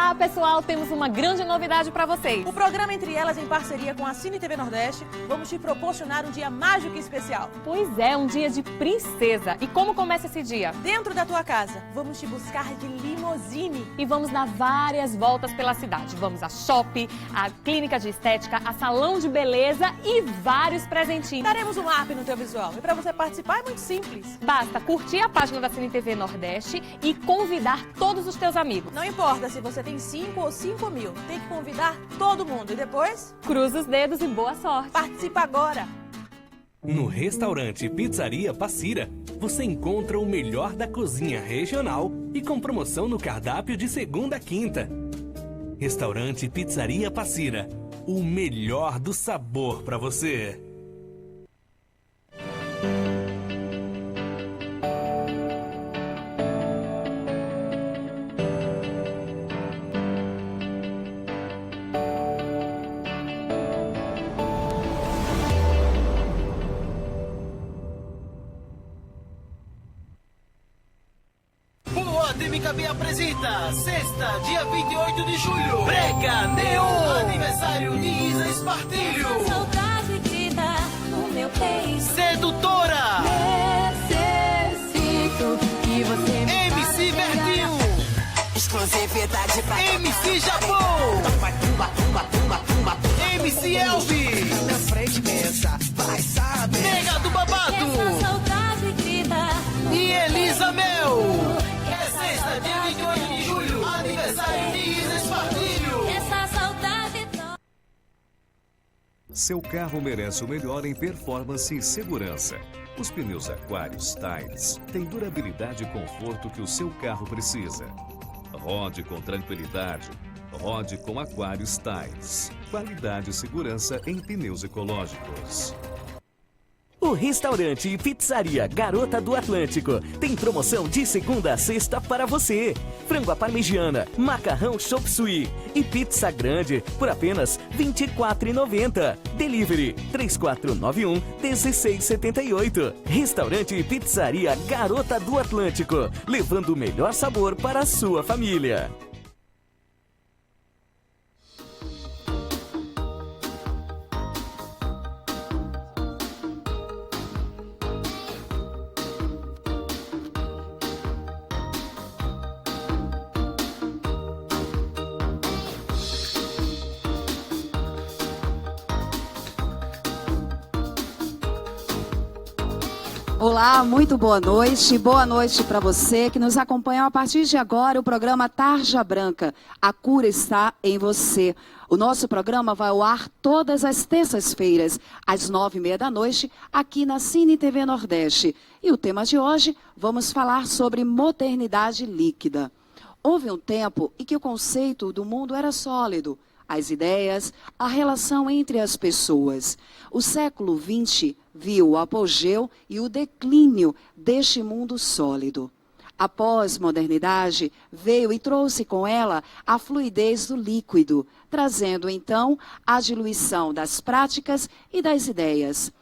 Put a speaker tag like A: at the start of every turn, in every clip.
A: Olá, pessoal! Temos uma grande novidade para vocês.
B: O programa Entre Elas, em parceria com a Cine TV Nordeste, vamos te proporcionar um dia mágico e especial.
A: Pois é, um dia de princesa. E como começa esse dia?
B: Dentro da tua casa, vamos te buscar de limousine.
A: E vamos dar várias voltas pela cidade. Vamos a shopping, a clínica de estética, a salão de beleza e vários presentinhos.
B: Daremos um up no teu visual. E para você participar é muito simples.
A: Basta curtir a página da Cine TV Nordeste e convidar todos os teus amigos.
B: Não importa se você tem 5 ou 5 mil, tem que convidar todo mundo. E depois,
A: cruza os dedos e boa sorte.
B: Participa agora!
C: No restaurante Pizzaria Passira, você encontra o melhor da cozinha regional e com promoção no cardápio de segunda a quinta. Restaurante Pizzaria Passira, o melhor do sabor para você.
D: MKB apresenta sexta, dia 28 de julho, Brega Neon, aniversário de Isa Espartilho.
E: Saudade grita no meu peito.
D: Sedutora.
E: Necessito que você me
D: MC Verdinho.
E: Exclusividade pra
D: MC Japão. MC Elvis.
E: na frente pensa, vai saber.
D: Nega do Babado.
E: Essa saudade grita
D: E Elisa Mel. É sexta, dia 28 de julho, aniversário de Isa Espartilho.
E: essa saudade dói.
F: Seu carro merece o melhor em performance e segurança. Os pneus Aquarius Styles têm durabilidade e conforto que o seu carro precisa. Rode com tranquilidade. Rode com Aquarius Styles. Qualidade e segurança em pneus ecológicos.
G: O restaurante e pizzaria Garota do Atlântico tem promoção de segunda a sexta para você. Frango à parmegiana, macarrão chop suey e pizza grande por apenas R$ 24,90. Delivery 3491-1678. Restaurante e pizzaria Garota do Atlântico, levando o melhor sabor para a sua família.
H: Olá, muito boa noite. Boa noite para você que nos acompanha a partir de agora o programa Tarja Branca. A cura está em você. O nosso programa vai ao ar todas as terças-feiras, às 9h30 da noite, aqui na Cine TV Nordeste. E o tema de hoje, vamos falar sobre modernidade líquida. Houve um tempo em que o conceito do mundo era sólido. As ideias, a relação entre as pessoas. O século XX viu o apogeu e o declínio deste mundo sólido. A pós-modernidade veio e trouxe com ela a fluidez do líquido, trazendo então a diluição das práticas e das ideias.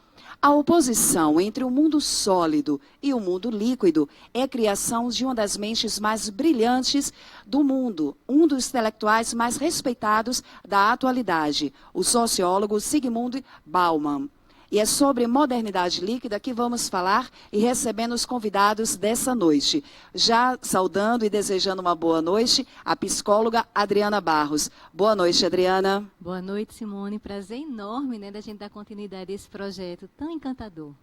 H: A oposição entre o mundo sólido e o mundo líquido é a criação de uma das mentes mais brilhantes do mundo, um dos intelectuais mais respeitados da atualidade, o sociólogo Zygmunt Bauman. E é sobre modernidade líquida que vamos falar e recebendo os convidados dessa noite. Já saudando e desejando uma boa noite, a psicóloga Adriana Barros. Boa noite, Adriana.
I: Boa noite, Simone. Prazer enorme, né, da gente dar continuidade a esse projeto tão encantador.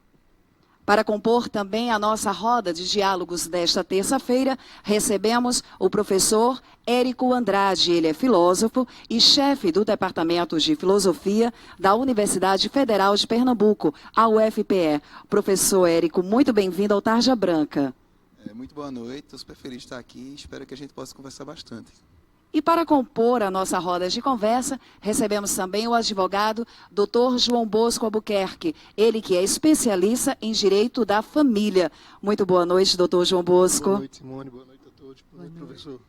H: Para compor também a nossa roda de diálogos desta terça-feira, recebemos o professor Érico Andrade. Ele é filósofo e chefe do Departamento de Filosofia da Universidade Federal de Pernambuco, a UFPE. Professor Érico, muito bem-vindo ao Tarja Branca.
J: Muito boa noite, estou super feliz de estar aqui, espero que a gente possa conversar bastante.
H: E para compor a nossa roda de conversa, recebemos também o advogado Dr. João Bosco Albuquerque, ele que é especialista em direito da família. Muito boa noite, doutor João Bosco.
J: Boa noite, Simone, boa noite a todos. Boa noite, professor.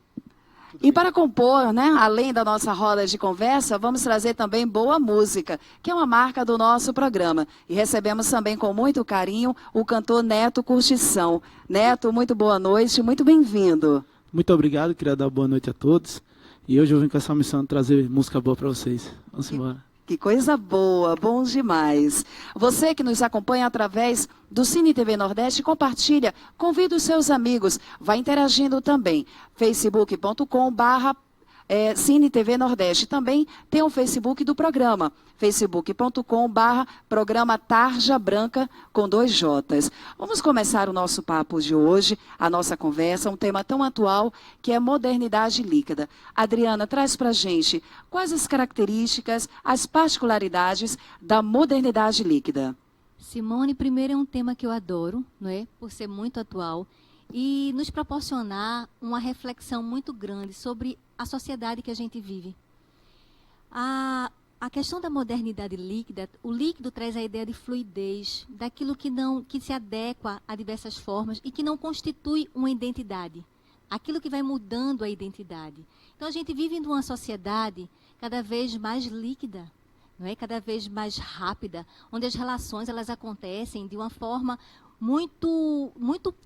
H: E para compor, né, além da nossa roda de conversa, vamos trazer também boa música, que é uma marca do nosso programa. E recebemos também com muito carinho o cantor Neto Curtição. Neto, muito boa noite, muito bem-vindo.
K: Muito obrigado, queria dar boa noite a todos. E hoje eu vim com essa missão de trazer música boa para vocês. Vamos embora.
H: Que coisa boa, bom demais. Você que nos acompanha através do Cine TV Nordeste, compartilha, convida os seus amigos, vai interagindo também. facebook.com/Cine TV Nordeste. Também tem o Facebook do programa, facebook.com/programa Tarja Branca com 2 J's. Vamos começar o nosso papo de hoje, a nossa conversa, um tema tão atual que é modernidade líquida. Adriana, traz pra gente quais as características, as particularidades da modernidade líquida.
I: Simone, primeiro é um tema que eu adoro, não é? Por ser muito atual e nos proporcionar uma reflexão muito grande sobre a sociedade que a gente vive. A questão da modernidade líquida, o líquido traz a ideia de fluidez, daquilo que se adequa a diversas formas e que não constitui uma identidade, aquilo que vai mudando a identidade. Então a gente vive em uma sociedade cada vez mais líquida, não é? Cada vez mais rápida, onde as relações elas acontecem de uma forma muito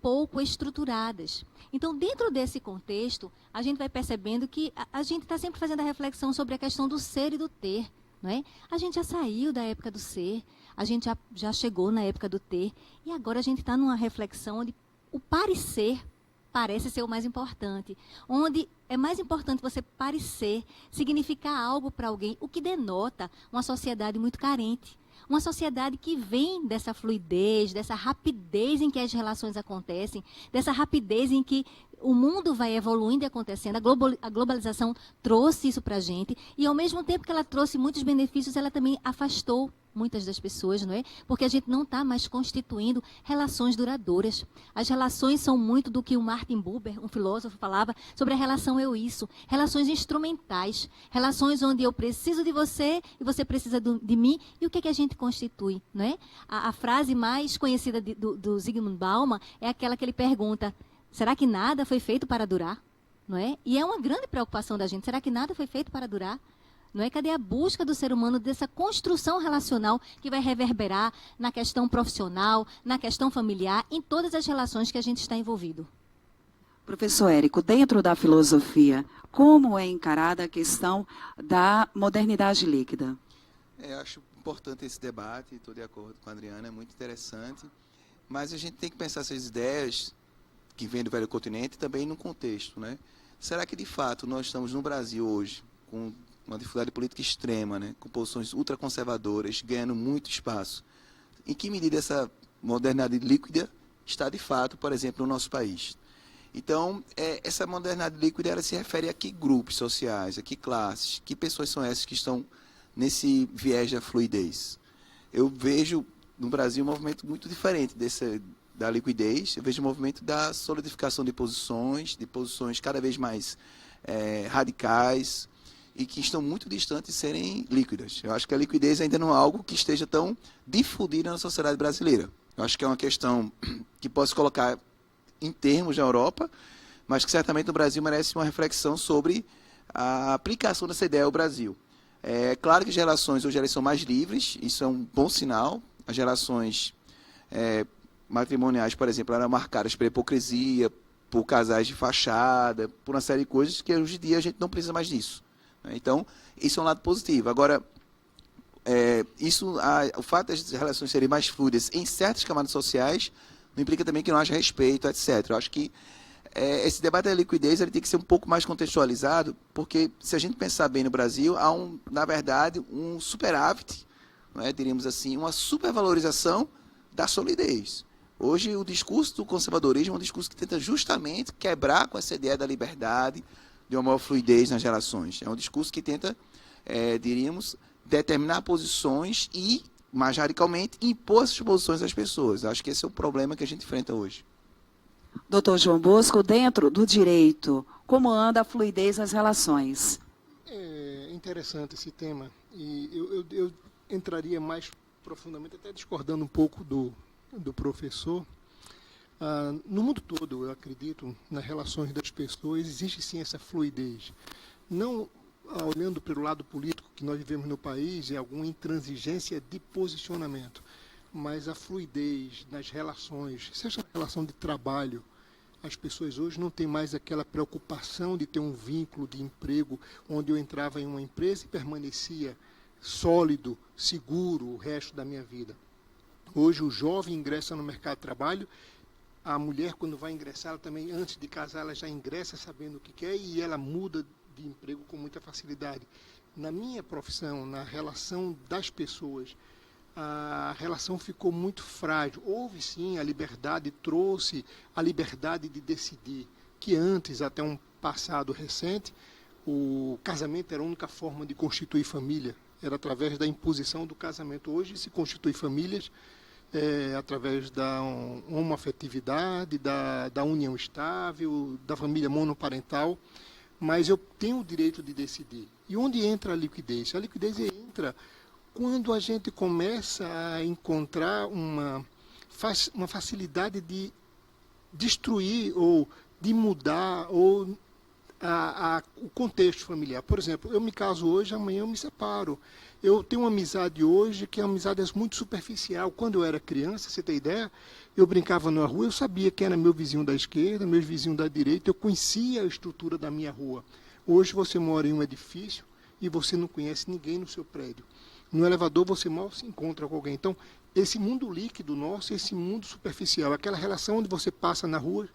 I: pouco estruturadas. Então, dentro desse contexto, a gente vai percebendo que a gente está sempre fazendo a reflexão sobre a questão do ser e do ter, não é? A gente já saiu da época do ser, a gente já chegou na época do ter, e agora a gente está numa reflexão onde o parecer parece ser o mais importante, onde é mais importante você parecer, significar algo para alguém, o que denota uma sociedade muito carente. Uma sociedade que vem dessa fluidez, dessa rapidez em que as relações acontecem, dessa rapidez em que o mundo vai evoluindo e acontecendo. A globalização trouxe isso para a gente e, ao mesmo tempo que ela trouxe muitos benefícios, ela também afastou muitas das pessoas, não é? Porque a gente não está mais constituindo relações duradouras. As relações são muito do que o Martin Buber, um filósofo, falava sobre a relação eu-isso. Relações instrumentais, relações onde eu preciso de você e você precisa de mim. E o que é que a gente constitui, não é? A frase mais conhecida do Zygmunt Bauman é aquela que ele pergunta: será que nada foi feito para durar? Não é? E é uma grande preocupação da gente. Será que nada foi feito para durar? Não é? Cadê a busca do ser humano dessa construção relacional que vai reverberar na questão profissional, na questão familiar, em todas as relações que a gente está envolvido?
H: Professor Érico, dentro da filosofia, como é encarada a questão da modernidade líquida?
J: Eu acho importante esse debate, estou de acordo com a Adriana, é muito interessante, mas a gente tem que pensar essas ideias que vêm do velho continente também no contexto, né? Será que de fato nós estamos no Brasil hoje com uma dificuldade política extrema, né, com posições ultraconservadoras, ganhando muito espaço? Em que medida essa modernidade líquida está, de fato, por exemplo, no nosso país? Então, essa modernidade líquida ela se refere a que grupos sociais, a que classes, que pessoas são essas que estão nesse viés da fluidez? Eu vejo no Brasil um movimento muito diferente da liquidez. Eu vejo um movimento da solidificação de posições cada vez mais radicais, e que estão muito distantes de serem líquidas. Eu acho que a liquidez ainda não é algo que esteja tão difundida na sociedade brasileira. Eu acho que é uma questão que pode se colocar em termos da Europa, mas que certamente no Brasil merece uma reflexão sobre a aplicação dessa ideia ao Brasil. É claro que as relações hoje elas são mais livres, isso é um bom sinal. As relações matrimoniais, por exemplo, eram marcadas pela hipocrisia, por casais de fachada, por uma série de coisas que hoje em dia a gente não precisa mais disso. Então, isso é um lado positivo. Agora, o fato das relações serem mais fluidas em certas camadas sociais não implica também que não haja respeito, etc. Eu acho que esse debate da liquidez ele tem que ser um pouco mais contextualizado, porque se a gente pensar bem no Brasil, há, na verdade, um superávit, não é? Diríamos assim, uma supervalorização da solidez. Hoje, o discurso do conservadorismo é um discurso que tenta justamente quebrar com essa ideia da liberdade, de uma maior fluidez nas relações. É um discurso que tenta, diríamos, determinar posições e, mais radicalmente, impor essas posições às pessoas. Acho que esse é o problema que a gente enfrenta hoje.
H: Doutor João Bosco, dentro do direito, como anda a fluidez nas relações?
L: É interessante esse tema. E eu entraria mais profundamente, até discordando um pouco do professor. No mundo todo, eu acredito, nas relações das pessoas, existe sim essa fluidez. Não olhando pelo lado político que nós vivemos no país e alguma intransigência de posicionamento, mas a fluidez nas relações, seja a relação de trabalho, As pessoas hoje não têm mais aquela preocupação de ter um vínculo de emprego, onde eu entrava em uma empresa e permanecia sólido, seguro o resto da minha vida. Hoje o jovem ingressa no mercado de trabalho, a mulher quando vai ingressar, ela também, antes de casar, ela já ingressa sabendo o que quer e ela muda de emprego com muita facilidade. Na minha profissão, na relação das pessoas, a relação ficou muito frágil. Houve sim, a liberdade trouxe a liberdade de decidir, que antes, até um passado recente, o casamento era a única forma de constituir família, era através da imposição do casamento. Hoje se constitui famílias através da homoafetividade, da união estável, da família monoparental, mas eu tenho o direito de decidir. E onde entra a liquidez? A liquidez entra quando a gente começa a encontrar uma facilidade de destruir ou de mudar ou o contexto familiar. Por exemplo, eu me caso hoje, amanhã eu me separo. Eu tenho uma amizade hoje que é uma amizade muito superficial. Quando eu era criança, você tem ideia, eu brincava na rua, eu sabia quem era meu vizinho da esquerda, meu vizinho da direita, eu conhecia a estrutura da minha rua. Hoje você mora em um edifício e você não conhece ninguém no seu prédio. No elevador você mal se encontra com alguém. Então, esse mundo líquido nosso, esse mundo superficial, aquela relação onde você passa na rua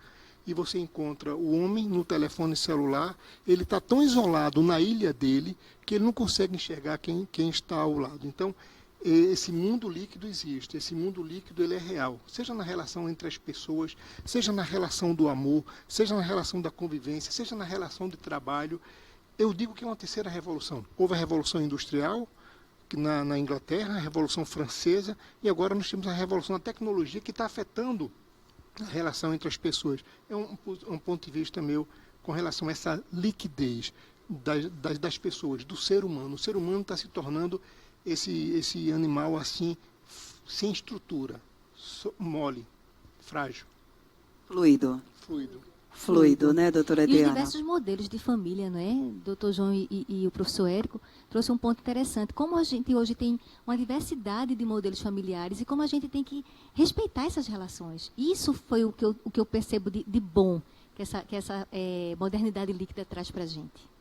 L: e você encontra o homem no telefone celular, ele está tão isolado na ilha dele que ele não consegue enxergar quem está ao lado. Então, esse mundo líquido existe, esse mundo líquido ele é real, seja na relação entre as pessoas, seja na relação do amor, seja na relação da convivência, seja na relação de trabalho. Eu digo que é uma terceira revolução. Houve a Revolução Industrial, na Inglaterra, a Revolução Francesa, e agora nós temos a Revolução da Tecnologia que está afetando a relação entre as pessoas. É um ponto de vista meu com relação a essa liquidez das pessoas, do ser humano. O ser humano está se tornando esse animal assim, sem estrutura, mole, frágil.
H: Fluido, né, doutora
I: E os
H: Adriana?
I: diversos modelos de família, não é? Doutor João e o professor Érico trouxe um ponto interessante. Como a gente hoje tem uma diversidade de modelos familiares e como a gente tem que respeitar essas relações. Isso foi o que eu percebo de bom que essa modernidade líquida traz para a gente.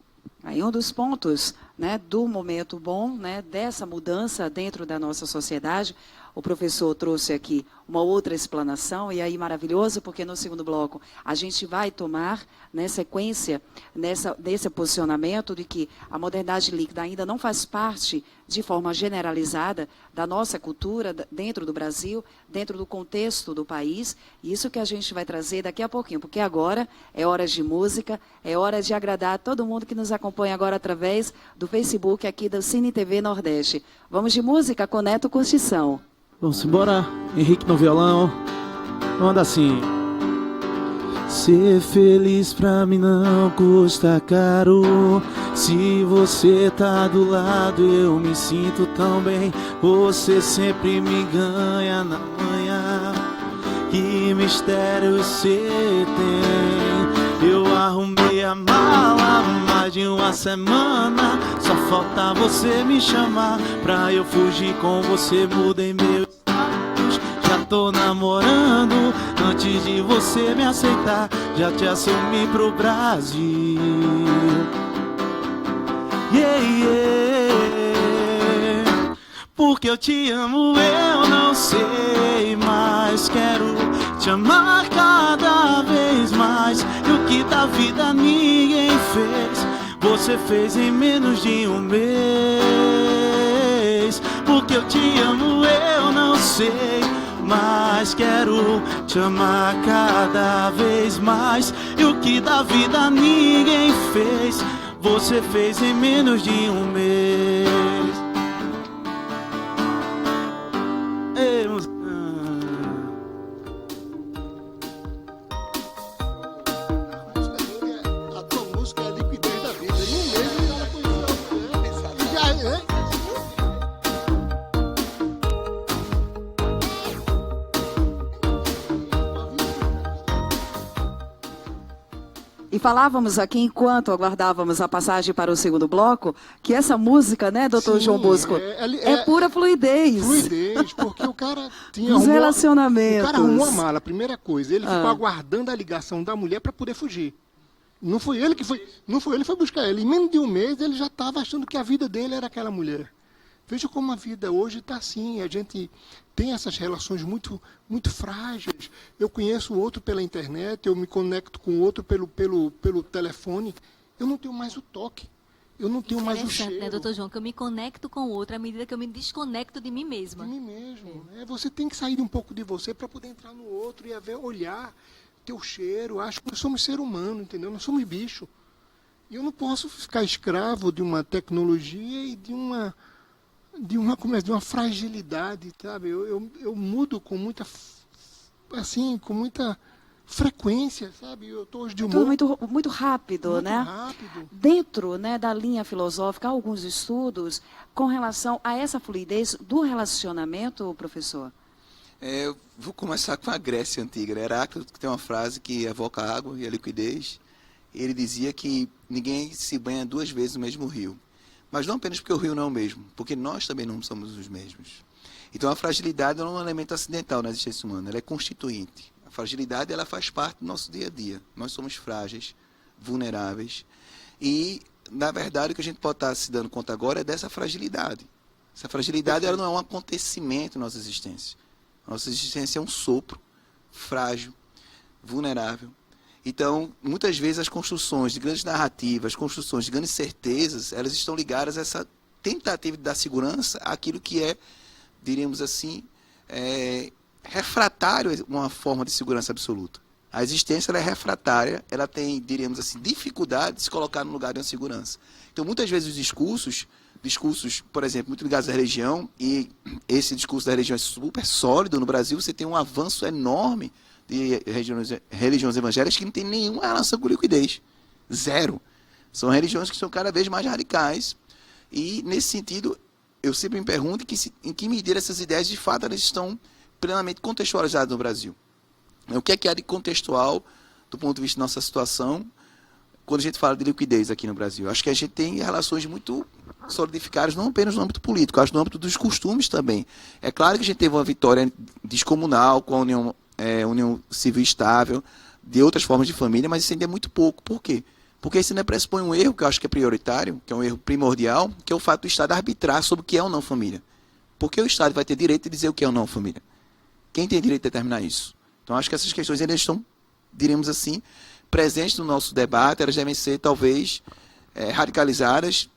H: Aí um dos pontos, né, do momento bom, né, dessa mudança dentro da nossa sociedade, o professor trouxe aqui uma outra explanação, e aí maravilhoso, porque no segundo bloco a gente vai tomar, né, sequência nesse posicionamento de que a modernidade líquida ainda não faz parte de forma generalizada da nossa cultura dentro do Brasil, dentro do contexto do país, e isso que a gente vai trazer daqui a pouquinho, porque agora é hora de música, é hora de agradar todo mundo que nos acompanha agora através do Facebook aqui da Cine TV Nordeste. Vamos de música com Neto Curtição.
K: Vamos embora, Henrique no violão. Manda assim. Ser feliz pra mim não custa caro. Se você tá do lado, eu me sinto tão bem. Você sempre me ganha na manhã. Que mistério você tem? Eu arrumei a mala há mais de uma semana. Só falta você me chamar pra eu fugir com você. Mudei meu status, já tô namorando. Antes de você me aceitar, já te assumi pro Brasil. Yeah, yeah. Porque eu te amo, eu não sei mais. Quero te amar cada vez mais. E o que da vida ninguém fez, você fez em menos de um mês. Porque eu te amo, eu não sei, mas quero te amar cada vez mais. E o que da vida ninguém fez, você fez em menos de um mês.
L: A tua música é a liquidez da vida. Em um mês ele já conheceu.
H: E falávamos aqui, enquanto aguardávamos a passagem para o segundo bloco, que essa música, né, doutor João Bosco, é pura fluidez.
L: Fluidez, porque o cara tinha
H: Os relacionamentos.
L: O cara arrumou a mala, a primeira coisa. Ele ficou aguardando a ligação da mulher para poder fugir. Não foi ele que foi buscar ela. Em menos de um mês, ele já estava achando que a vida dele era aquela mulher. Veja como a vida hoje está assim. A gente tem essas relações muito, muito frágeis. Eu conheço o outro pela internet, eu me conecto com o outro pelo telefone. Eu não tenho mais o toque. Eu não tenho mais o cheiro.
I: Né, doutor João, que eu me conecto com o outro à medida que eu me desconecto de mim mesma.
L: De mim mesmo. Você tem que sair um pouco de você para poder entrar no outro e olhar teu cheiro. Acho que nós somos ser humano, entendeu? Nós somos bicho. E eu não posso ficar escravo de uma tecnologia e de uma fragilidade, sabe? Eu mudo com muita frequência, sabe? Eu estou hoje de humor.
H: Muito rápido, muito né?
L: Rápido.
H: Dentro, né, da linha filosófica, há alguns estudos com relação a essa fluidez do relacionamento, professor?
J: Eu vou começar com a Grécia Antiga. Heráclito, que tem uma frase que evoca a água e a liquidez. Ele dizia que ninguém se banha 2 vezes no mesmo rio. Mas não apenas porque o rio não é o mesmo, porque nós também não somos os mesmos. Então a fragilidade não é um elemento acidental na existência humana, ela é constituinte. A fragilidade ela faz parte do nosso dia a dia. Nós somos frágeis, vulneráveis. E, na verdade, o que a gente pode estar se dando conta agora é dessa fragilidade. Essa fragilidade ela não é um acontecimento na nossa existência. A nossa existência é um sopro, frágil, vulnerável. Então, muitas vezes as construções de grandes narrativas, as construções de grandes certezas, elas estão ligadas a essa tentativa de dar segurança àquilo que é, diríamos assim, refratário a uma forma de segurança absoluta. A existência ela é refratária, ela tem, diríamos assim, dificuldade de se colocar no lugar de uma segurança. Então, muitas vezes os discursos, por exemplo, muito ligados à religião, e esse discurso da religião é super sólido no Brasil, você tem um avanço enorme de religiões evangélicas que não tem nenhuma relação com liquidez. Zero. São religiões que são cada vez mais radicais. E, nesse sentido, eu sempre me pergunto em que medida essas ideias, de fato, elas estão plenamente contextualizadas no Brasil. O que é de contextual, do ponto de vista da nossa situação, quando a gente fala de liquidez aqui no Brasil? Acho que a gente tem relações muito solidificadas, não apenas no âmbito político, acho no âmbito dos costumes também. É claro que a gente teve uma vitória descomunal com a união civil estável, de outras formas de família, mas isso ainda é muito pouco. Por quê? Porque isso ainda pressupõe um erro que eu acho que é prioritário, que é um erro primordial, que é o fato do Estado arbitrar sobre o que é ou não família. Porque o Estado vai ter direito de dizer o que é ou não família. Quem tem direito de determinar isso? Então, acho que essas questões ainda estão, diremos assim, presentes no nosso debate, elas devem ser, talvez, radicalizadas,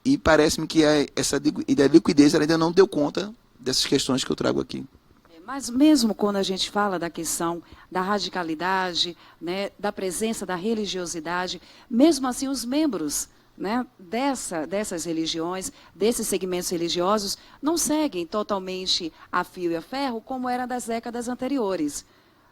J: e parece-me que essa ideia de liquidez ela ainda não deu conta dessas questões que eu trago aqui.
H: Mas mesmo quando a gente fala da questão da radicalidade, né, da presença da religiosidade, mesmo assim os membros, né, dessas religiões, desses segmentos religiosos, não seguem totalmente a fio e a ferro como era das décadas anteriores.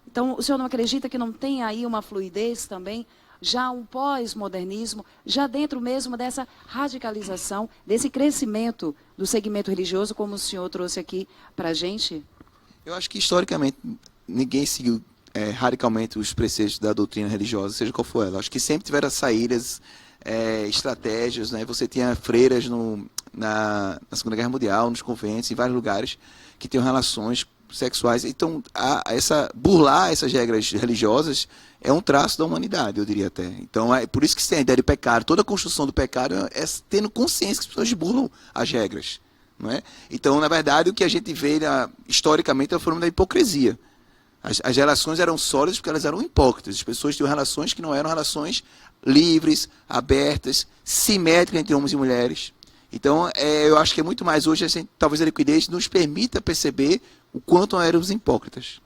H: Então, o senhor não acredita que não tem aí uma fluidez também, já um pós-modernismo, já dentro mesmo dessa radicalização, desse crescimento do segmento religioso, como o senhor trouxe aqui para a gente?
J: Eu acho que, historicamente, ninguém seguiu radicalmente os preceitos da doutrina religiosa, seja qual for ela. Acho que sempre tiveram saídas, estratégias, né? Você tinha freiras na Segunda Guerra Mundial, nos conventos, em vários lugares, que tinham relações sexuais. Então, burlar essas regras religiosas é um traço da humanidade, eu diria até. Então, é por isso que se tem a ideia de pecado. Toda a construção do pecado é tendo consciência que as pessoas burlam as regras. Não é? Então, na verdade, o que a gente vê historicamente é o fenômeno da hipocrisia. As relações eram sólidas porque elas eram hipócritas. As pessoas tinham relações que não eram relações livres, abertas, simétricas entre homens e mulheres. Então, eu acho que é muito mais hoje, assim, talvez a liquidez nos permita perceber o quanto éramos hipócritas.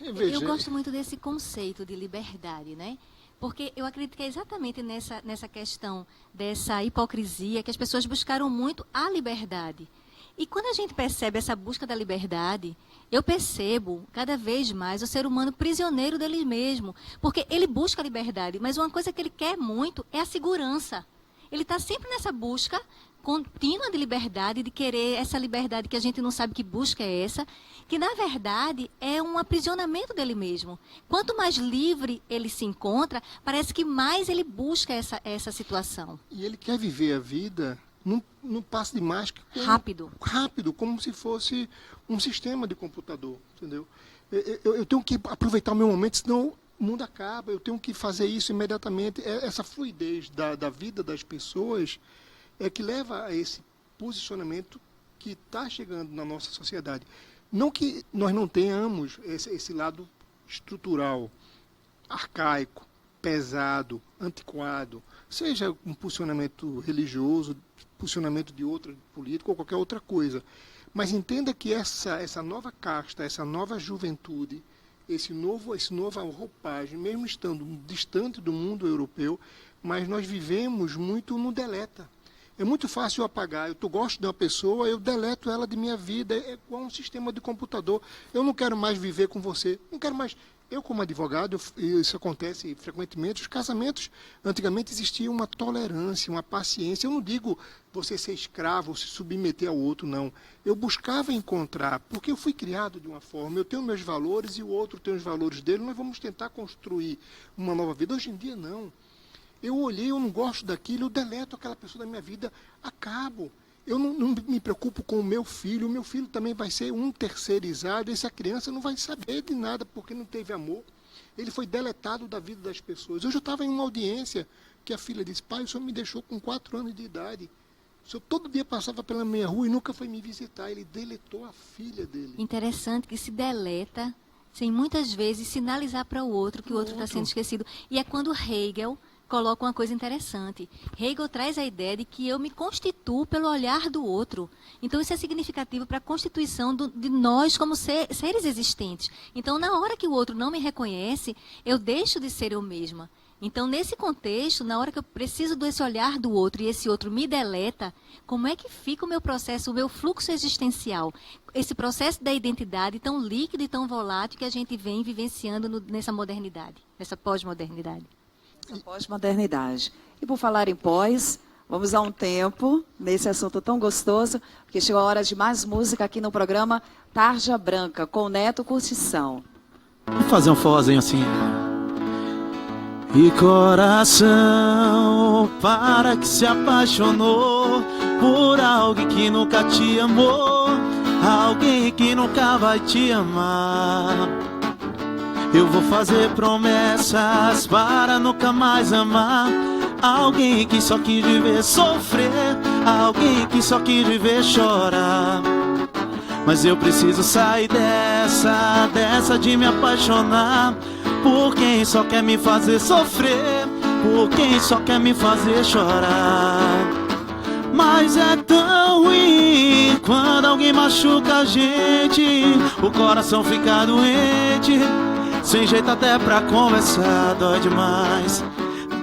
I: Eu gosto muito desse conceito de liberdade, né? Porque eu acredito que é exatamente nessa questão dessa hipocrisia que as pessoas buscaram muito a liberdade. E quando a gente percebe essa busca da liberdade, eu percebo cada vez mais o ser humano prisioneiro dele mesmo. Porque ele busca a liberdade, mas uma coisa que ele quer muito é a segurança. ele está sempre nessa busca contínua de liberdade, de querer essa liberdade que a gente não sabe que busca é essa, que na verdade é um aprisionamento dele mesmo. Quanto mais livre ele se encontra, parece que mais ele busca essa situação.
L: E ele quer viver a vida num passo de mágica
I: rápido,
L: como se fosse um sistema de computador, entendeu? Eu tenho que aproveitar o meu momento, senão o mundo acaba. Eu tenho que fazer isso imediatamente. Essa fluidez da vida das pessoas é que leva a esse posicionamento que está chegando na nossa sociedade. Não que nós não tenhamos esse lado estrutural, arcaico, pesado, antiquado, seja um posicionamento religioso, posicionamento de outro político ou qualquer outra coisa. Mas entenda que essa nova casta, essa nova juventude, essa nova roupagem, mesmo estando distante do mundo europeu, mas nós vivemos muito no deleta. É muito fácil eu apagar. Eu gosto de uma pessoa, eu deleto ela de minha vida. É igual um sistema de computador. Eu não quero mais viver com você. Não quero mais. Eu, como advogado, isso acontece frequentemente. Os casamentos, antigamente existia uma tolerância, uma paciência. Eu não digo você ser escravo ou se submeter ao outro, não. Eu buscava encontrar, porque eu fui criado de uma forma. Eu tenho meus valores e o outro tem os valores dele. Nós vamos tentar construir uma nova vida. Hoje em dia, não. Eu olhei, eu não gosto daquilo, eu deleto aquela pessoa da minha vida, acabo. Eu não me preocupo com o meu filho também vai ser um terceirizado, essa criança não vai saber de nada porque não teve amor. Ele foi deletado da vida das pessoas. Hoje eu estava em uma audiência que a filha disse, pai, o senhor me deixou com 4 anos de idade. O senhor todo dia passava pela minha rua e nunca foi me visitar. Ele deletou a filha dele.
I: Interessante que se deleta sem muitas vezes sinalizar para o outro que o outro está sendo esquecido. E é quando Hegel coloca uma coisa interessante. Hegel traz a ideia de que eu me constituo pelo olhar do outro. Então, isso é significativo para a constituição de nós como seres existentes. Então, na hora que o outro não me reconhece, eu deixo de ser eu mesma. Então, nesse contexto, na hora que eu preciso desse olhar do outro e esse outro me deleta, como é que fica o meu processo, o meu fluxo existencial? Esse processo da identidade tão líquido e tão volátil que a gente vem vivenciando nessa modernidade, nessa pós-modernidade.
H: Pós-modernidade. E por falar em pós, vamos a um tempo nesse assunto tão gostoso, porque chegou a hora de mais música aqui no programa Tarja Branca, com Neto Curtição.
K: Vamos fazer um forrozinho assim. E coração, para que se apaixonou por alguém que nunca te amou, alguém que nunca vai te amar. Eu vou fazer promessas para nunca mais amar alguém que só quis viver sofrer, alguém que só quis viver chorar. Mas eu preciso sair dessa de me apaixonar por quem só quer me fazer sofrer, por quem só quer me fazer chorar. Mas é tão ruim quando alguém machuca a gente, o coração fica doente, sem jeito até pra conversar, dói demais,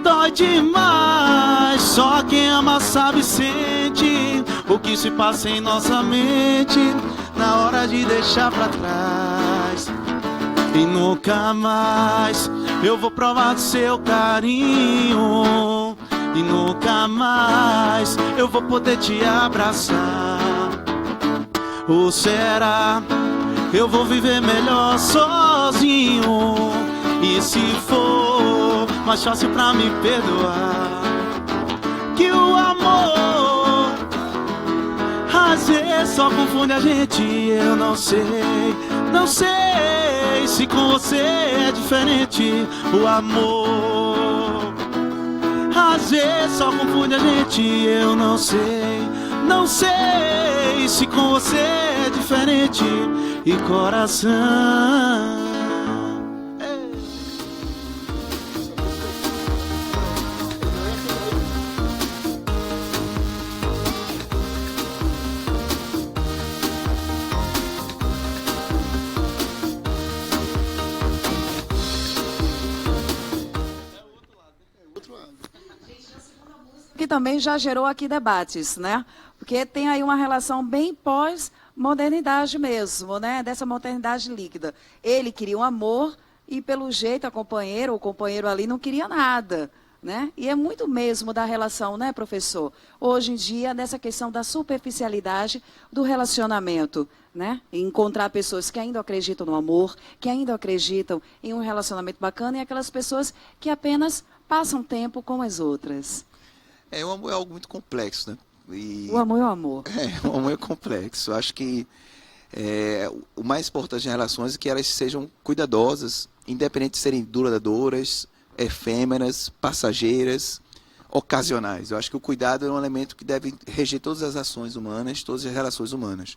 K: dói demais. Só quem ama sabe, sente o que se passa em nossa mente na hora de deixar pra trás. E nunca mais eu vou provar do seu carinho, e nunca mais eu vou poder te abraçar. Ou será eu vou viver melhor sozinho? E se for mais fácil pra me perdoar, que o amor às vezes só confunde a gente. Eu não sei se com você é diferente. O amor às vezes só confunde a gente. Eu não sei se com você é diferente. E coração,
H: que também já gerou aqui debates, né? Porque tem aí uma relação bem pós-modernidade mesmo, né? Dessa modernidade líquida. Ele queria um amor e, pelo jeito, a companheira ou o companheiro ali não queria nada, né? E é muito mesmo da relação, né, professor? Hoje em dia, nessa questão da superficialidade do relacionamento, né? Encontrar pessoas que ainda acreditam no amor, que ainda acreditam em um relacionamento bacana, e aquelas pessoas que apenas passam tempo com as outras.
J: O amor é algo muito complexo, né?
H: O amor é o amor.
J: O amor é complexo. Eu acho que o mais importante nas relações é que elas sejam cuidadosas, independente de serem duradouras, efêmeras, passageiras, ocasionais. Eu acho que o cuidado é um elemento que deve reger todas as ações humanas, todas as relações humanas.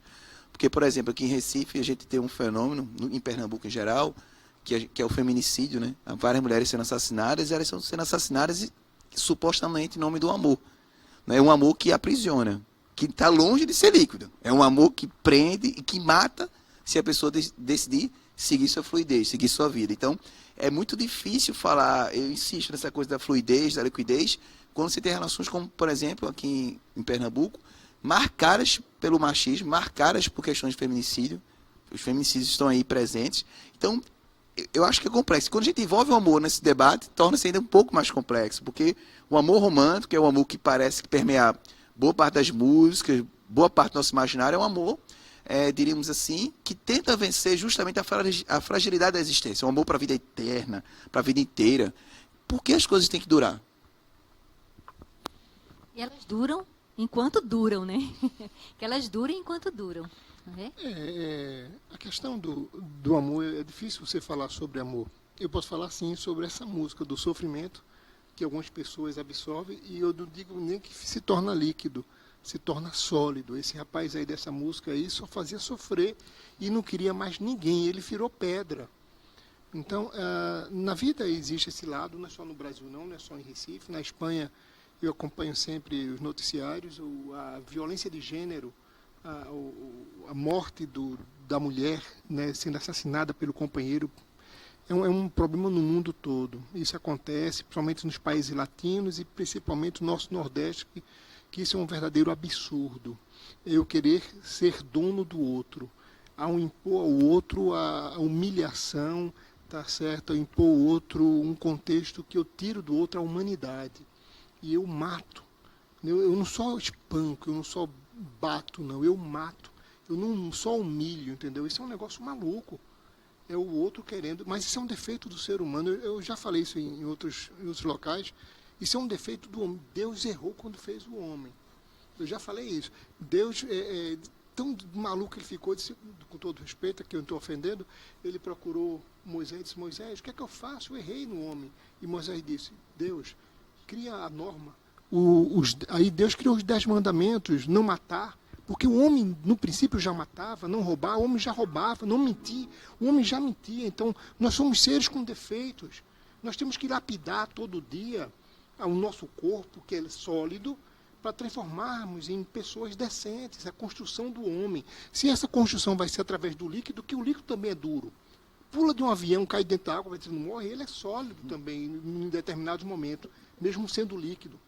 J: Porque, por exemplo, aqui em Recife a gente tem um fenômeno, em Pernambuco em geral, que é o feminicídio, né? Há várias mulheres sendo assassinadas, e elas estão sendo assassinadas supostamente em nome do amor. É um amor que aprisiona, que está longe de ser líquido. É um amor que prende e que mata se a pessoa decidir seguir sua fluidez, seguir sua vida. Então, é muito difícil falar, eu insisto nessa coisa da fluidez, da liquidez, quando você tem relações como, por exemplo, aqui em Pernambuco, marcadas pelo machismo, marcadas por questões de feminicídio. Os feminicídios estão aí presentes. Então, eu acho que é complexo. Quando a gente envolve o amor nesse debate, torna-se ainda um pouco mais complexo, porque o amor romântico é o amor que parece que permeia boa parte das músicas, boa parte do nosso imaginário, é um amor, diríamos assim, que tenta vencer justamente a fragilidade da existência, um amor para a vida eterna, para a vida inteira. Por que as coisas têm que durar?
I: E elas duram enquanto duram, né? Que elas durem enquanto duram.
L: A questão do amor, é difícil você falar sobre amor. Eu posso falar, sim, sobre essa música do sofrimento, que algumas pessoas absorvem, e eu não digo nem que se torna líquido, se torna sólido. Esse rapaz aí dessa música aí só fazia sofrer e não queria mais ninguém, ele virou pedra. Então, na vida existe esse lado, não é só no Brasil não é só em Recife, na Espanha eu acompanho sempre os noticiários, a violência de gênero, a morte da mulher, né, sendo assassinada pelo companheiro, é um problema no mundo todo. Isso acontece principalmente nos países latinos e principalmente no nosso Nordeste, que isso é um verdadeiro absurdo. Eu querer ser dono do outro, ao impor ao outro a humilhação, tá certo? Ao impor ao outro um contexto que eu tiro do outro a humanidade. E eu mato. Eu não só espanco, eu não só bato, não, eu mato. Eu não só humilho, entendeu? Isso é um negócio maluco. É o outro querendo, mas isso é um defeito do ser humano. Eu já falei isso em outros locais. Isso é um defeito do homem. Deus errou quando fez o homem. Eu já falei isso. Deus, tão maluco ele ficou, disse, com todo respeito, que eu não estou ofendendo, ele procurou Moisés e disse, Moisés, o que é que eu faço? Eu errei no homem. E Moisés disse, Deus, cria a norma. Aí Deus criou os 10 mandamentos, não matar, porque o homem, no princípio, já matava, não roubava, o homem já roubava, não mentia, o homem já mentia. Então, nós somos seres com defeitos. Nós temos que lapidar todo dia o nosso corpo, que é sólido, para transformarmos em pessoas decentes, a construção do homem. Se essa construção vai ser através do líquido, que o líquido também é duro. Pula de um avião, cai dentro da água, não morre, ele é sólido também, em determinados momentos, mesmo sendo líquido.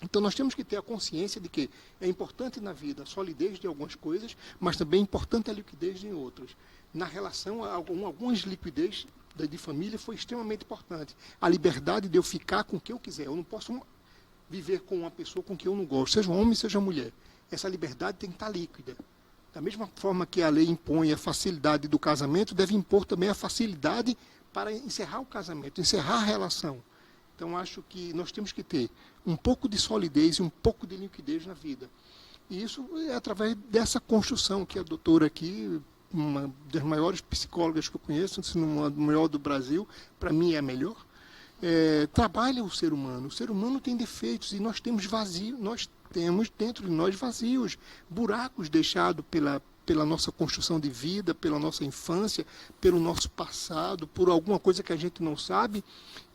L: Então nós temos que ter a consciência de que é importante na vida a solidez de algumas coisas, mas também é importante a liquidez em outras. Na relação a algumas liquidez de família foi extremamente importante. A liberdade de eu ficar com o que eu quiser. Eu não posso viver com uma pessoa com quem eu não gosto, seja homem, seja mulher. Essa liberdade tem que estar líquida. Da mesma forma que a lei impõe a facilidade do casamento, deve impor também a facilidade para encerrar o casamento, encerrar a relação. Então, acho que nós temos que ter um pouco de solidez e um pouco de liquidez na vida. E isso é através dessa construção que a doutora aqui, uma das maiores psicólogas que eu conheço, se não a maior do Brasil, para mim é a melhor, trabalha o ser humano. O ser humano tem defeitos e nós temos vazio, nós temos dentro de nós vazios, buracos deixados pela nossa construção de vida, pela nossa infância, pelo nosso passado, por alguma coisa que a gente não sabe,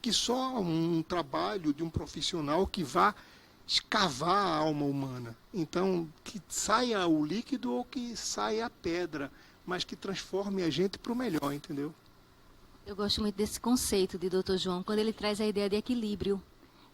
L: que só um trabalho de um profissional que vá escavar a alma humana. Então, que saia o líquido ou que saia a pedra, mas que transforme a gente para o melhor, entendeu?
I: Eu gosto muito desse conceito de Dr. João, quando ele traz a ideia de equilíbrio,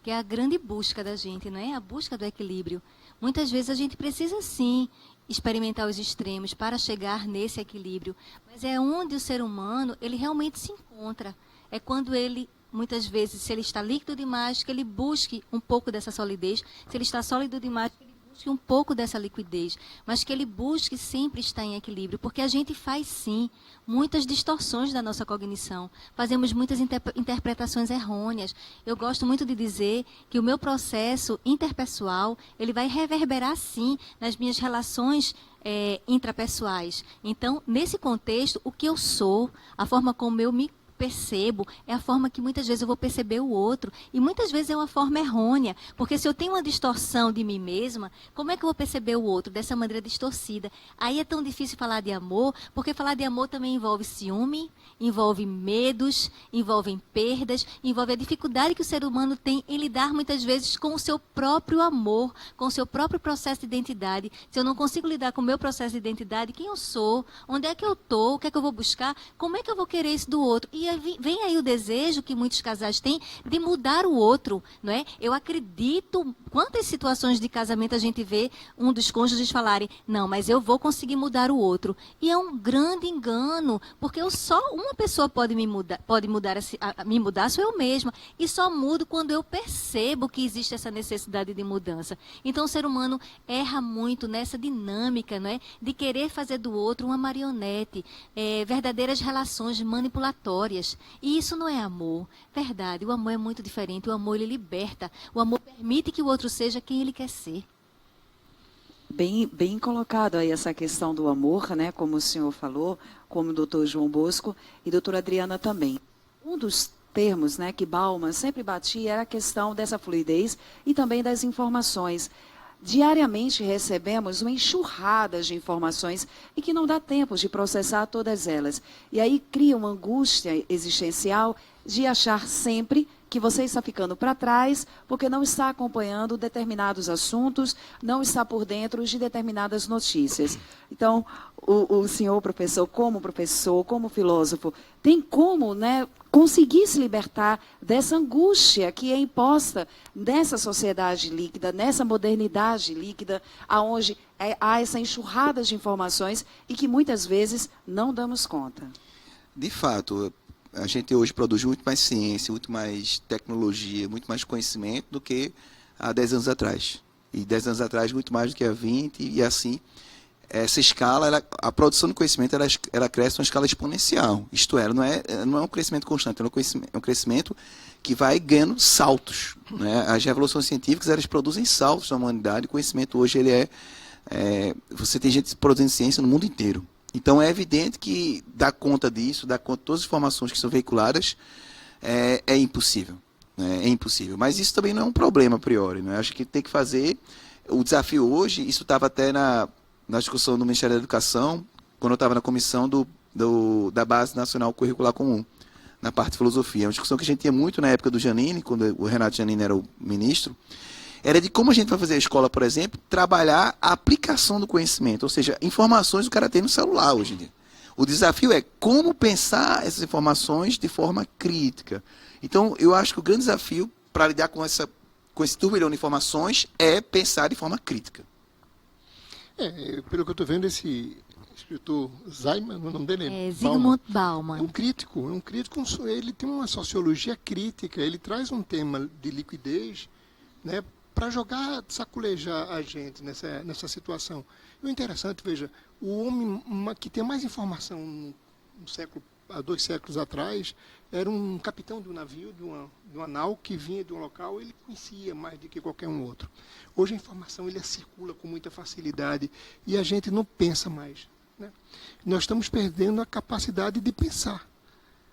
I: que é a grande busca da gente, não é? A busca do equilíbrio. Muitas vezes a gente precisa, sim, experimentar os extremos para chegar nesse equilíbrio, mas é onde o ser humano ele realmente se encontra. É quando ele muitas vezes, se ele está líquido demais, que ele busque um pouco dessa solidez. Se ele está sólido demais, que ele busque um pouco dessa liquidez. Mas que ele busque sempre estar em equilíbrio. Porque a gente faz, sim, muitas distorções da nossa cognição. Fazemos muitas interpretações errôneas. Eu gosto muito de dizer que o meu processo interpessoal, ele vai reverberar, sim, nas minhas relações intrapessoais. Então, nesse contexto, o que eu sou, a forma como eu me percebo, é a forma que muitas vezes eu vou perceber o outro. E muitas vezes é uma forma errônea, porque se eu tenho uma distorção de mim mesma, como é que eu vou perceber o outro dessa maneira distorcida? Aí é tão difícil falar de amor, porque falar de amor também envolve ciúme, envolve medos, envolve perdas, envolve a dificuldade que o ser humano tem em lidar muitas vezes com o seu próprio amor, com o seu próprio processo de identidade. Se eu não consigo lidar com o meu processo de identidade, quem eu sou, onde é que eu estou, o que é que eu vou buscar, como é que eu vou querer isso do outro? E vem aí o desejo que muitos casais têm de mudar o outro, não é? Eu acredito, quantas situações de casamento a gente vê um dos cônjuges falarem, não, mas eu vou conseguir mudar o outro. E é um grande engano, porque só uma pessoa pode me mudar, sou eu mesma. E só mudo quando eu percebo que existe essa necessidade de mudança. Então o ser humano erra muito nessa dinâmica, não é? De querer fazer do outro uma marionete, verdadeiras relações manipulatórias. E isso não é amor. Verdade, o amor é muito diferente. O amor, ele liberta. O amor permite que o outro seja quem ele quer ser.
H: Bem colocado aí essa questão do amor, né? Como o senhor falou, como o doutor João Bosco e a doutora Adriana também. Um dos termos, né, que Bauman sempre batia era a questão dessa fluidez e também das informações. Diariamente recebemos uma enxurrada de informações e que não dá tempo de processar todas elas. E aí cria uma angústia existencial de achar sempre que você está ficando para trás porque não está acompanhando determinados assuntos, não está por dentro de determinadas notícias. Então, o senhor professor, como filósofo, tem como, né, conseguir se libertar dessa angústia que é imposta nessa sociedade líquida, nessa modernidade líquida, onde há essa enxurrada de informações e que muitas vezes não damos conta.
J: De fato, a gente hoje produz muito mais ciência, muito mais tecnologia, muito mais conhecimento do que há 10 anos atrás. E 10 anos atrás, muito mais do que há 20, e assim, essa escala, a produção de conhecimento, ela cresce numa escala exponencial. Isto é, não é um crescimento constante, é um crescimento que vai ganhando saltos, né? As revoluções científicas, elas produzem saltos na humanidade. O conhecimento hoje, ele você tem gente produzindo ciência no mundo inteiro. Então, é evidente que dar conta disso, dar conta de todas as informações que são veiculadas, é impossível. Né? É impossível. Mas isso também não é um problema a priori. Né? Acho que tem que fazer. O desafio hoje, isso estava até na discussão do Ministério da Educação, quando eu estava na comissão da Base Nacional Curricular Comum, na parte de filosofia. Uma discussão que a gente tinha muito na época do Giannini, quando o Renato Giannini era o ministro, era de como a gente vai fazer a escola, por exemplo, trabalhar a aplicação do conhecimento, ou seja, informações o cara tem no celular hoje em dia. O desafio é como pensar essas informações de forma crítica. Então, eu acho que o grande desafio para lidar com esse turbilhão de informações é pensar de forma crítica.
L: Pelo que eu estou vendo, esse escritor Zaiman, o nome dele é
I: Zygmunt Bauman.
L: É um crítico, ele tem uma sociologia crítica, ele traz um tema de liquidez, né, para saculejar a gente nessa situação. E o interessante, veja, o homem que tem mais informação há 2 séculos atrás era um capitão de um navio, de uma nau que vinha de um local, ele conhecia mais do que qualquer um outro. Hoje a informação circula com muita facilidade e a gente não pensa mais. Né? Nós estamos perdendo a capacidade de pensar.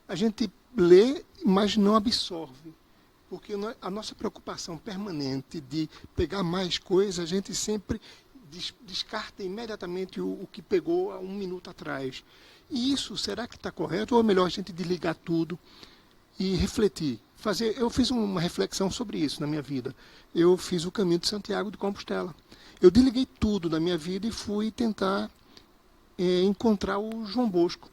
L: A gente lê, mas não absorve. Porque a nossa preocupação permanente de pegar mais coisas, a gente sempre descarta imediatamente o que pegou há 1 minuto atrás. E isso, será que está correto? Ou é melhor a gente desligar tudo e refletir? Eu fiz uma reflexão sobre isso na minha vida. Eu fiz o caminho de Santiago de Compostela. Eu desliguei tudo da minha vida e fui tentar encontrar o João Bosco.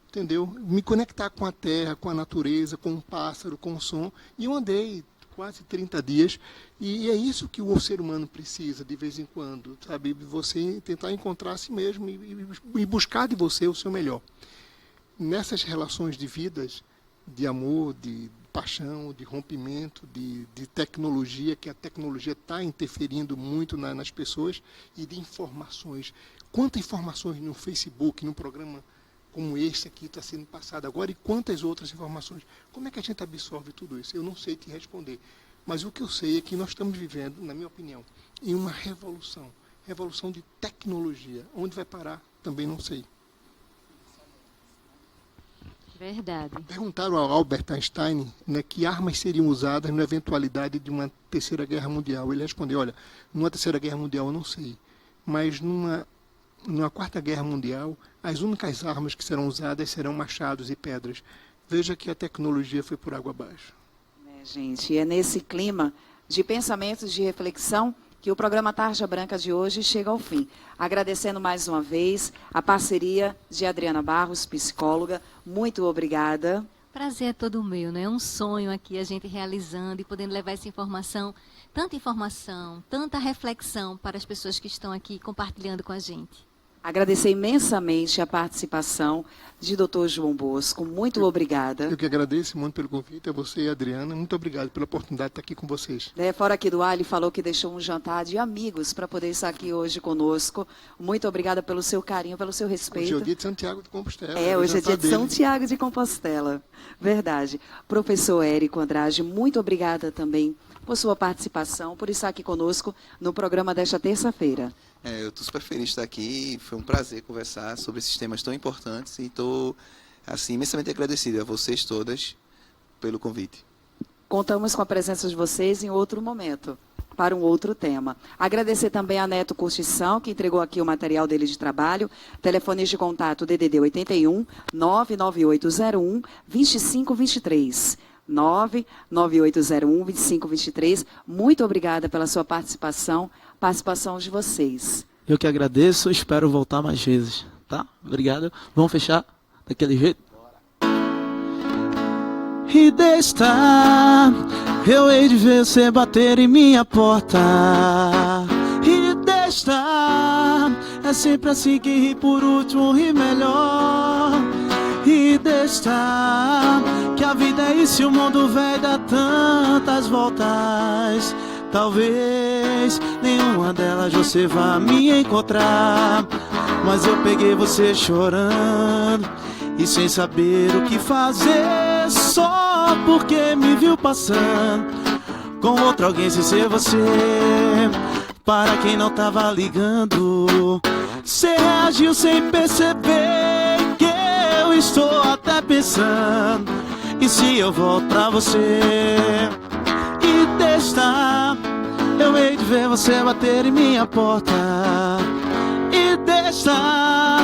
L: Entendeu? Me conectar com a terra, com a natureza, com o pássaro, com o som. E eu andei quase 30 dias. E é isso que o ser humano precisa de vez em quando, sabe? Você tentar encontrar a si mesmo e buscar de você o seu melhor. Nessas relações de vidas, de amor, de paixão, de rompimento, de tecnologia, que a tecnologia está interferindo muito nas pessoas, e de informações. Quantas informações no Facebook, num programa como esse aqui está sendo passado agora, e quantas outras informações? Como é que a gente absorve tudo isso? Eu não sei te responder. Mas o que eu sei é que nós estamos vivendo, na minha opinião, em uma revolução de tecnologia. Onde vai parar, também não sei.
I: Verdade.
L: Perguntaram ao Albert Einstein, né, que armas seriam usadas na eventualidade de uma terceira guerra mundial. Ele respondeu, olha, numa terceira guerra mundial eu não sei, mas numa quarta guerra mundial, as únicas armas que serão usadas serão machados e pedras. Veja que a tecnologia foi por água abaixo.
H: Gente, é nesse clima de pensamentos, de reflexão, que o programa Tarja Branca de hoje chega ao fim. Agradecendo mais uma vez a parceria de Adriana Barros, psicóloga. Muito obrigada.
I: Prazer é todo meu, né? É um sonho aqui a gente realizando e podendo levar essa informação, tanta reflexão para as pessoas que estão aqui compartilhando com a gente.
H: Agradecer imensamente a participação de Dr. João Bosco. Muito obrigada.
L: Eu que agradeço muito pelo convite, a você e a Adriana. Muito obrigado pela oportunidade de estar aqui com vocês.
H: Fora aqui do ar, ele falou que deixou um jantar de amigos para poder estar aqui hoje conosco. Muito obrigada pelo seu carinho, pelo seu respeito.
L: Hoje é o dia de Santiago de Compostela.
H: Hoje é dia de São Tiago de Compostela. Verdade. Professor Érico Andrade, muito obrigada também por sua participação, por estar aqui conosco no programa desta terça-feira.
J: Eu estou super feliz de estar aqui, foi um prazer conversar sobre esses temas tão importantes e estou assim, imensamente agradecido a vocês todas pelo convite.
H: Contamos com a presença de vocês em outro momento, para um outro tema. Agradecer também a Neto Curtição, que entregou aqui o material dele de trabalho. Telefones de contato DDD 81 99801 2523. 99801-2523. Muito obrigada pela sua participação de vocês.
K: Eu que agradeço, espero voltar mais vezes, tá? Obrigado. Vamos fechar daquele jeito? E desta, eu hei de ver você bater em minha porta. E desta, é sempre assim que ri por último, ri melhor. E desta, que a vida é isso e o mundo vai dar tantas voltas. Talvez nenhuma delas você vá me encontrar, mas eu peguei você chorando e sem saber o que fazer, só porque me viu passando com outro alguém sem ser você. Para quem não tava ligando, você reagiu sem perceber que eu estou até pensando, e se eu volto pra você? E desta, eu hei de ver você bater em minha porta. E desta,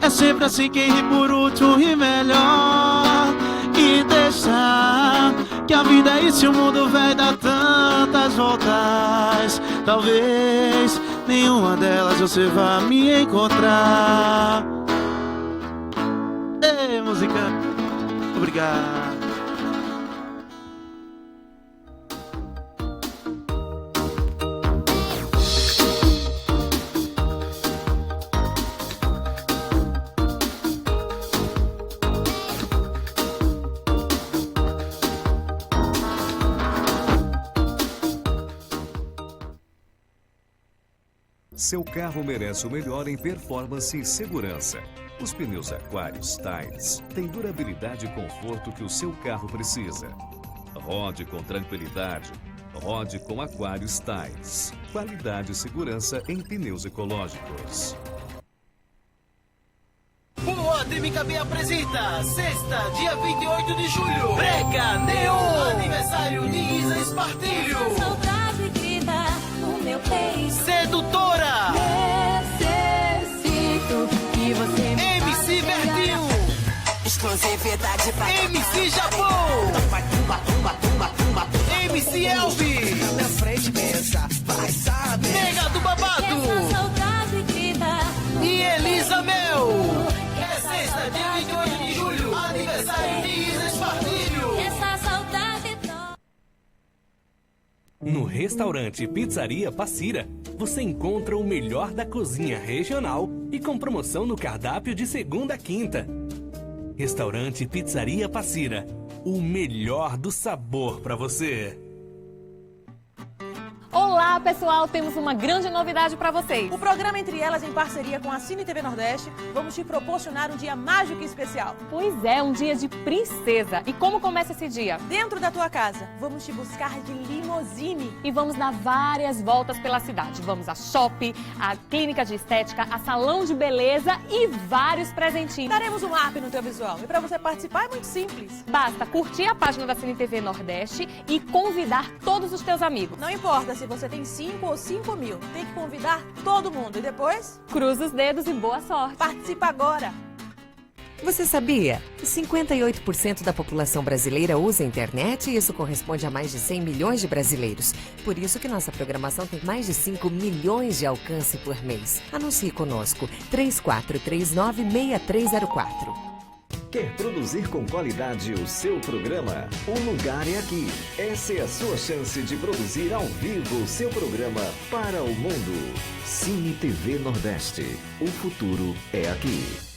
K: é sempre assim quem ri por último ri melhor. E desta, que a vida é isso e o mundo vai dar tantas voltas. Talvez nenhuma delas você vá me encontrar. Ei, música, obrigado.
F: Seu carro merece o melhor em performance e segurança. Os pneus Aquarius Styles têm durabilidade e conforto que o seu carro precisa. Rode com tranquilidade. Rode com Aquarius Styles. Qualidade e segurança em pneus ecológicos.
D: O ATMKB apresenta sexta, dia 28 de julho, Brega Neon, aniversário de Isa Espartilho.
E: Saudade grita no meu peito.
D: Sedutora,
E: Necessito que você me
D: MC Bertinho,
E: exclusividade pra
D: MC Japão, MC Elvis,
E: na frente pensa, vai saber.
D: Nega do Babado
E: Essa saudade grita
D: e Elisa Mel. É sexta, dia 28 de julho, aniversário de Isa Espartilho.
E: essa saudade toda.
C: No restaurante Pizzaria Passira, você encontra o melhor da cozinha regional e com promoção no cardápio de segunda a quinta. Restaurante Pizzaria Passira, o melhor do sabor para você.
A: Olá, pessoal! Temos uma grande novidade para vocês.
B: O programa Entre Elas, em parceria com a Cine TV Nordeste, vamos te proporcionar um dia mágico e especial.
A: Pois é, um dia de princesa. E como começa esse dia?
B: Dentro da tua casa, vamos te buscar de limousine.
A: E vamos dar várias voltas pela cidade. Vamos a shopping, a clínica de estética, a salão de beleza e vários presentinhos.
B: Daremos um up no teu visual. E para você participar é muito simples.
A: Basta curtir a página da Cine TV Nordeste e convidar todos os teus amigos.
B: Não importa se você tem 5 ou 5 mil, tem que convidar todo mundo. E depois?
A: Cruza os dedos e boa sorte.
B: Participa agora!
M: Você sabia que 58% da população brasileira usa a internet e isso corresponde a mais de 100 milhões de brasileiros? Por isso que nossa programação tem mais de 5 milhões de alcance por mês. Anuncie conosco, 3439-6304.
G: Quer produzir com qualidade o seu programa? O lugar é aqui. Essa é a sua chance de produzir ao vivo o seu programa para o mundo. Cine TV Nordeste. O futuro é aqui.